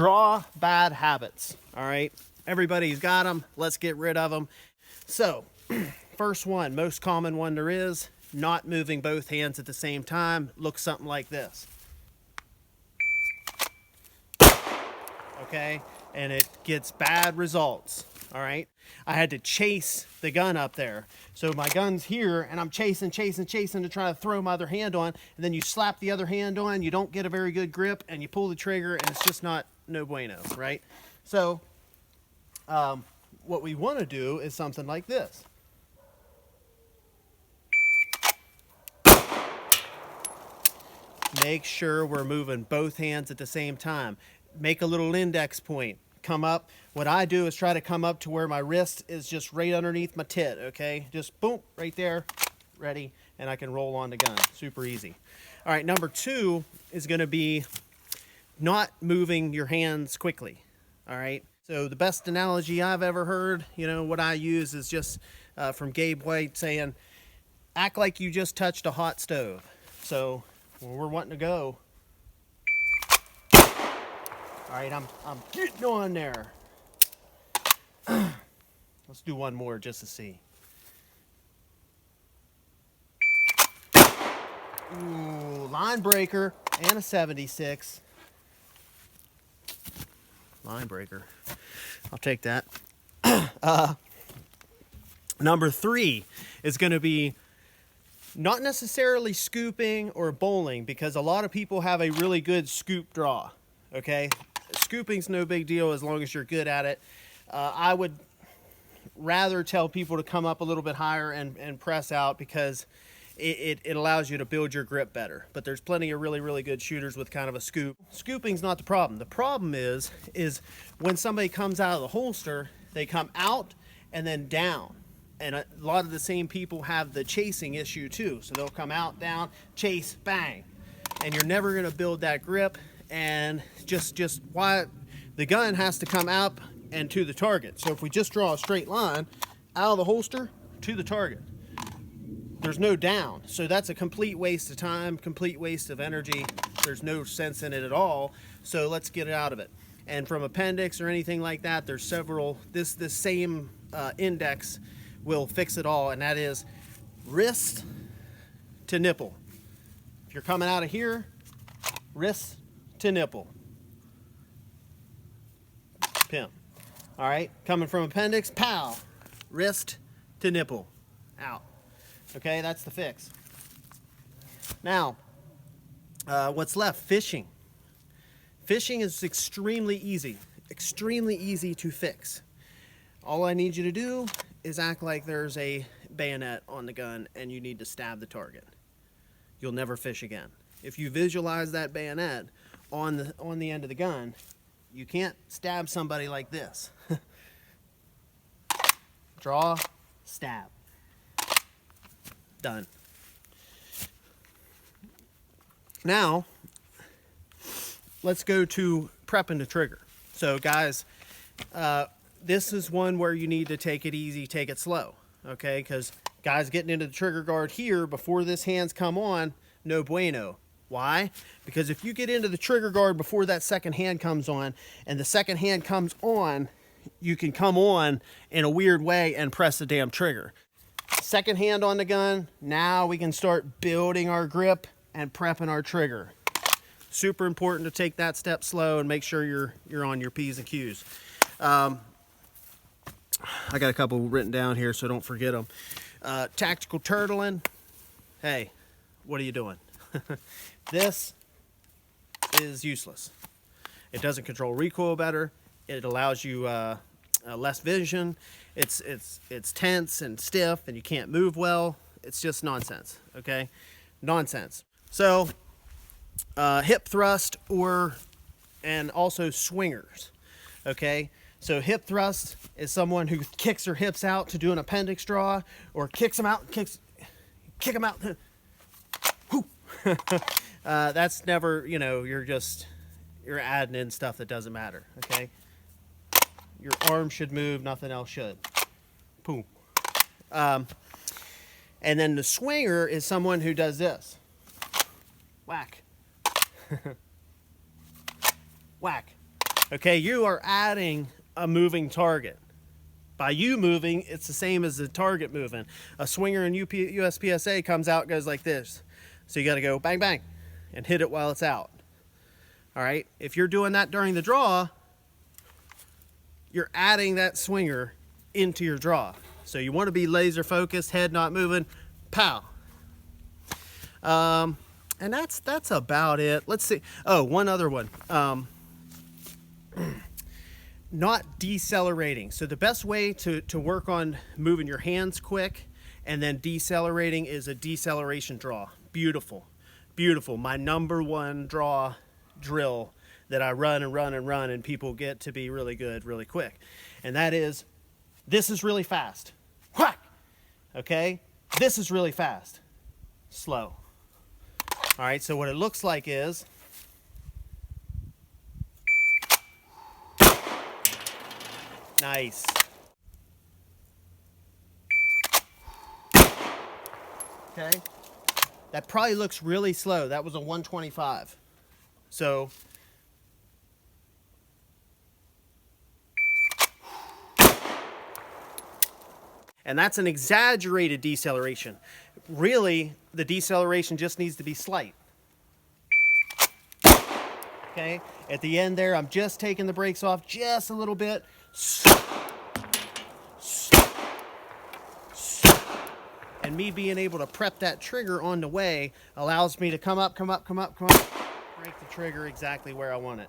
Draw bad habits. All right, everybody's got them. Let's get rid of them. So first one, most common one there is, not moving both hands at the same time. Looks something like this. Okay, and it gets bad results. All right, I had to chase the gun up there, so my gun's here and I'm chasing to try to throw my other hand on, and then you slap the other hand on, you don't get a very good grip, and you pull the trigger and it's just no bueno, right? So what we want to do is something like this. Make sure we're moving both hands at the same time. Make a little index point. Come up. What I do is try to come up to where my wrist is just right underneath my tit, okay? Just boom, right there, ready, and I can roll on the gun. Super easy. All right, number 2 is going to be not moving your hands quickly, all right? So the best analogy I've ever heard, what I use is just from Gabe White saying, act like you just touched a hot stove. So when we're wanting to go, all right, I'm getting on there. Let's do one more just to see. Ooh, line breaker and a 76. Line breaker. I'll take that. Number 3 is going to be not necessarily scooping or bowling, because a lot of people have a really good scoop draw. Okay, scooping's no big deal as long as you're good at it. I would rather tell people to come up a little bit higher and press out, because it allows you to build your grip better. But there's plenty of really good shooters with kind of a scoop. Scooping's not the problem. The problem is when somebody comes out of the holster, they come out and then down. And a lot of the same people have the chasing issue too. So they'll come out, down, chase, bang. And you're never gonna build that grip. And just why the gun has to come up and to the target. So if we just draw a straight line out of the holster to the target, there's no down. So that's a complete waste of time, complete waste of energy. There's no sense in it at all. So let's get it out of it. And from appendix or anything like that, there's several, this same index will fix it all, and that is wrist to nipple. If you're coming out of here, wrist to nipple. Pimp. All right, coming from appendix, pow, wrist to nipple, out. Okay, that's the fix. Now, what's left? Fishing. Fishing is extremely easy to fix. All I need you to do is act like there's a bayonet on the gun and you need to stab the target. You'll never fish again. If you visualize that bayonet on the end of the gun, you can't stab somebody like this. Draw, stab. Done. Now, let's go to prepping the trigger. So guys, this is one where you need to take it easy, take it slow, okay? Because guys getting into the trigger guard here before this hand's come on, no bueno. Why? Because if you get into the trigger guard before that second hand comes on, and the second hand comes on, you can come on in a weird way and press the damn trigger. Second hand on the gun, now we can start building our grip and prepping our trigger. Super important to take that step slow and make sure you're on your P's and Q's. I got a couple written down here, so don't forget them. Tactical turtling. Hey, what are you doing? This is useless. It doesn't control recoil better. It allows you less vision. It's tense and stiff, and you can't move well. It's just nonsense. Okay, nonsense. So hip thrust and also swingers. Okay. So hip thrust is someone who kicks her hips out to do an appendix draw, or kicks them out, kick them out. That's never, you're adding in stuff that doesn't matter, okay? Your arm should move, nothing else should. Boom. And then the swinger is someone who does this. Whack. Whack. Okay, you are adding a moving target. By you moving, it's the same as the target moving. A swinger in USPSA comes out, goes like this. So you got to go bang, bang, and hit it while it's out. All right, if you're doing that during the draw, you're adding that swinger into your draw. So you want to be laser focused, head not moving, pow. And that's about it. Let's see. Oh, one other one. Not decelerating. So the best way to work on moving your hands quick and then decelerating is a deceleration draw. Beautiful, beautiful. My #1 draw drill that I run and run and run, and people get to be really good really quick. And that is, this is really fast. Whack! Okay? This is really fast. Slow. All right, so what it looks like is, nice. Okay? That probably looks really slow. That was a 125. So, and that's an exaggerated deceleration. Really, the deceleration just needs to be slight. Okay? At the end there, I'm just taking the brakes off just a little bit. And me being able to prep that trigger on the way allows me to come up, break the trigger exactly where I want it.